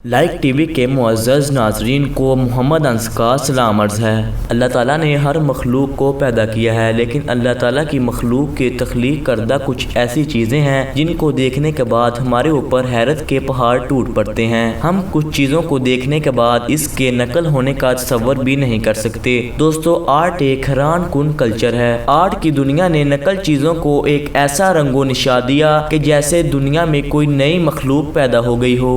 Like TV के मुअज़्ज़ज़ नाज़रीन को मोहम्मद अंस का सलाम अर्ज़ है। अल्लाह ताला ने हर मखलूक को पैदा किया है, लेकिन अल्लाह ताला की मखलूक के तख्लीक करदा कुछ ऐसी चीज़ें हैं जिनको देखने के बाद हमारे ऊपर हैरत के पहाड़ टूट पड़ते हैं। हम कुछ चीज़ों को देखने के बाद इसके नकल होने का तसव्वुर भी नहीं कर सकते। दोस्तों, आर्ट एक हैरान कुन कल्चर है। आर्ट की दुनिया ने नकल चीज़ों को एक ऐसा रंगो निशा दिया कि जैसे दुनिया में कोई नई मखलूक पैदा हो गई हो।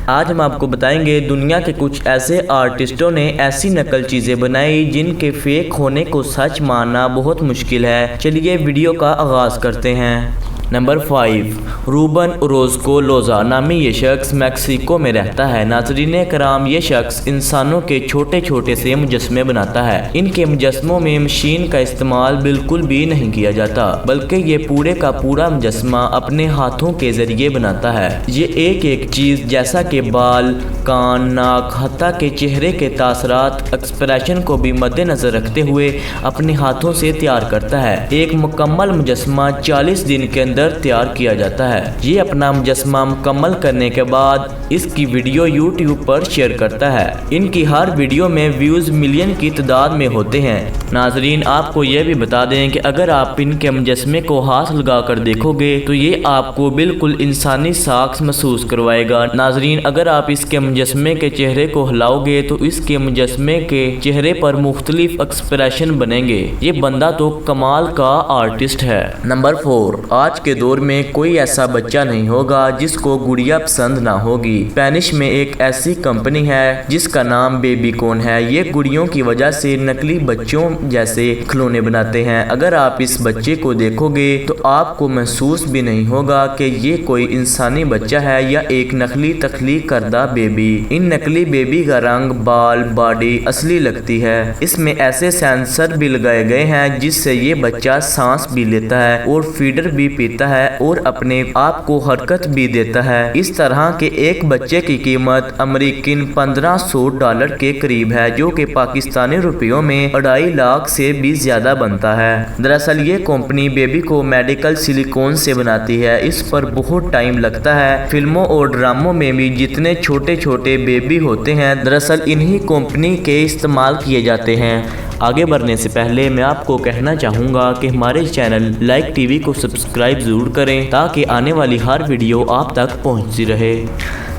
आज हम आपको बताएंगे दुनिया के कुछ ऐसे आर्टिस्टों ने ऐसी नकल चीज़ें बनाई जिनके फेक होने को सच मानना बहुत मुश्किल है। चलिए वीडियो का आगाज़ करते हैं। नंबर 5, रूबन ओरोज़को लोज़ा नामी ये शख्स मैक्सिको में रहता है। नाज़रीन कराम, ये शख्स इंसानों के छोटे छोटे से मुजस्मे बनाता है। इनके मुजस्मों में मशीन का इस्तेमाल बिल्कुल भी नहीं किया जाता, बल्कि ये पूरे का पूरा मुजस्मा अपने हाथों के ज़रिए बनाता है। ये एक एक चीज़ जैसा कि बाल, कान, नाक, हत्ता के चेहरे के तासरात, एक्सप्रेशन को भी मद्देनज़र रखते हुए अपने हाथों से तैयार करता है। एक मुकम्मल मुजस्मा 40 दिन के अंदर तैयार किया जाता है। ये अपना मुजस्मा मुकम्मल करने के बाद इसकी वीडियो यूट्यूब पर शेयर करता है। इनकी हर वीडियो में व्यूज़ मिलियन की तादाद में होते हैं। नाजरीन, आपको यह भी बता दें कि अगर आप इनके मुजस्मे को हाथ लगा कर देखोगे तो ये आपको बिल्कुल इंसानी साख्त महसूस करवाएगा। नाजरीन, अगर आप इसके मुजस्मे के चेहरे को हिलाओगे तो इसके मुजस्मे के चेहरे पर मुख्तलिफ एक्सप्रेशन बनेंगे। ये बंदा तो कमाल का आर्टिस्ट है। नंबर 4, आज के दौर में कोई ऐसा बच्चा नहीं होगा जिसको गुड़िया पसंद ना होगी। स्पेनिश में एक ऐसी कंपनी है जिसका नाम बेबीकॉन है। ये गुड़ियों की वजह से नकली बच्चों जैसे खिलौने बनाते हैं। अगर आप इस बच्चे को देखोगे तो आपको महसूस भी नहीं होगा कि ये कोई इंसानी बच्चा है या एक नकली तख्लीक करदा बेबी। इन नकली बेबी का रंग, बाल, बॉडी असली लगती है। इसमें ऐसे सेंसर भी लगाए गए हैं जिससे ये बच्चा सांस भी लेता है और फीडर भी पीता है और अपने आप को हरकत भी देता है। इस तरह के एक बच्चे की कीमत अमेरिकन $1500 के करीब है, जो कि पाकिस्तानी रुपयों में 2.5 लाख से भी ज्यादा बनता है। दरअसल ये कंपनी बेबी को मेडिकल सिलिकॉन से बनाती है। इस पर बहुत टाइम लगता है। फिल्मों और ड्रामों में भी जितने छोटे छोटे बेबी होते हैं दरअसल इन्हीं कंपनी के इस्तेमाल किए जाते हैं। आगे बढ़ने से पहले मैं आपको कहना चाहूँगा कि हमारे चैनल लाइक टीवी को सब्सक्राइब ज़रूर करें ताकि आने वाली हर वीडियो आप तक पहुँचती रहे।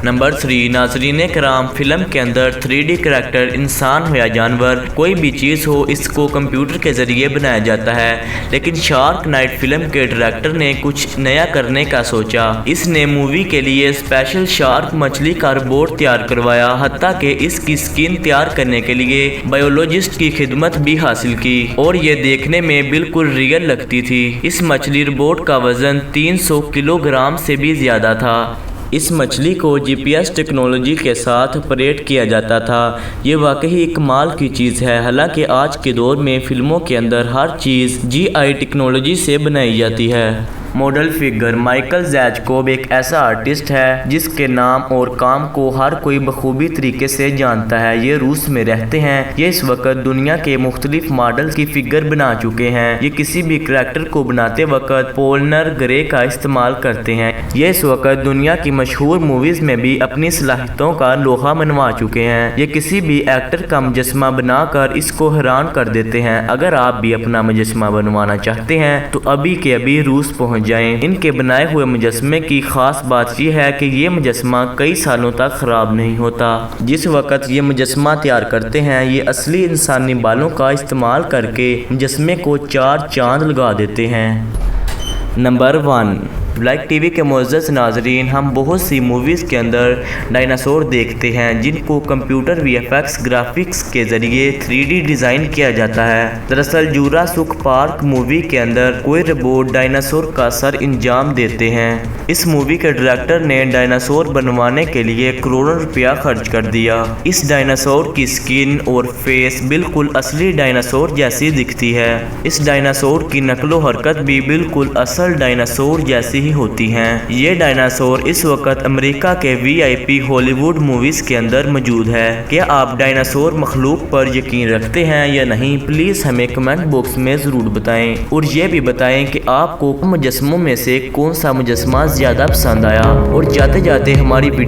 नंबर 3, नाज़रीन कराम, फिल्म के अंदर 3D करैक्टर इंसान हो या जानवर, कोई भी चीज़ हो, इसको कंप्यूटर के ज़रिए बनाया जाता है। लेकिन शार्क नाइट फिल्म के डायरेक्टर ने कुछ नया करने का सोचा। इसने मूवी के लिए स्पेशल शार्क मछली का रोबोट तैयार करवाया, हत्ता कि इसकी स्किन तैयार करने के लिए बायोलॉजिस्ट की खिदमत भी हासिल की और ये देखने में बिल्कुल रियल लगती थी। इस मछली रोबोट का वजन 300 किलोग्राम से भी ज़्यादा था। इस मछली को GPS टेक्नोलॉजी के साथ ऑपरेट किया जाता था। ये वाकई एक कमाल की चीज़ है। हालांकि आज के दौर में फिल्मों के अंदर हर चीज़ GI टेक्नोलॉजी से बनाई जाती है। मॉडल फिगर माइकल ज़ैचकोव एक ऐसा आर्टिस्ट है जिसके नाम और काम को हर कोई बखूबी तरीके से जानता है। ये रूस में रहते हैं। ये इस वक्त दुनिया के मुख्तलिफ मॉडल की फिगर बना चुके हैं। ये किसी भी करैक्टर को बनाते वक्त पोलनर ग्रे का इस्तेमाल करते हैं। ये इस वक्त दुनिया की मशहूर मूवीज़ में भी अपनी सलाहियतों का लोहा मनवा चुके हैं। ये किसी भी एक्टर का मुजस्मा बनाकर इसको हैरान कर देते हैं। अगर आप भी अपना मुजस्मा बनवाना चाहते हैं तो अभी के अभी रूस पहुँच जाएं। इनके बनाए हुए मुजस्मे की खास बात यह है कि ये मुजस्मा कई सालों तक खराब नहीं होता। जिस वक्त ये मुजस्मा तैयार करते हैं ये असली इंसानी बालों का इस्तेमाल करके मुजस्मे को 4 चांद लगा देते हैं। नंबर 1, लाइक टीवी के मुअज़्ज़ज़ नाज़रीन, हम बहुत सी मूवीज़ के अंदर डायनासोर देखते हैं जिनको कंप्यूटर VFX ग्राफिक्स के ज़रिए 3D डिज़ाइन किया जाता है। दरअसल जुरासिक पार्क मूवी के अंदर कोई रोबोट डायनासोर का सर इंजाम देते हैं। इस मूवी के डायरेक्टर ने डायनासोर बनवाने के लिए करोड़ों रुपया खर्च कर दिया। इस डायनासोर की स्किन और फेस बिल्कुल असली डायनासोर जैसी दिखती है। इस डायनासोर की नकलो हरकत भी बिल्कुल असल डायनासोर जैसी ही होती हैं। ये डायनासोर इस वक्त अमेरिका के VIP हॉलीवुड मूवीज के अंदर मौजूद है। क्या आप डायनासोर मखलूक पर यकीन रखते हैं या नहीं? प्लीज हमें कमेंट बॉक्स में जरूर बताएं और ये भी बताएं कि आपको मुजस्मों में से कौन सा मुजस्मा ज्यादा पसंद आया। और जाते जाते हमारी वीडियो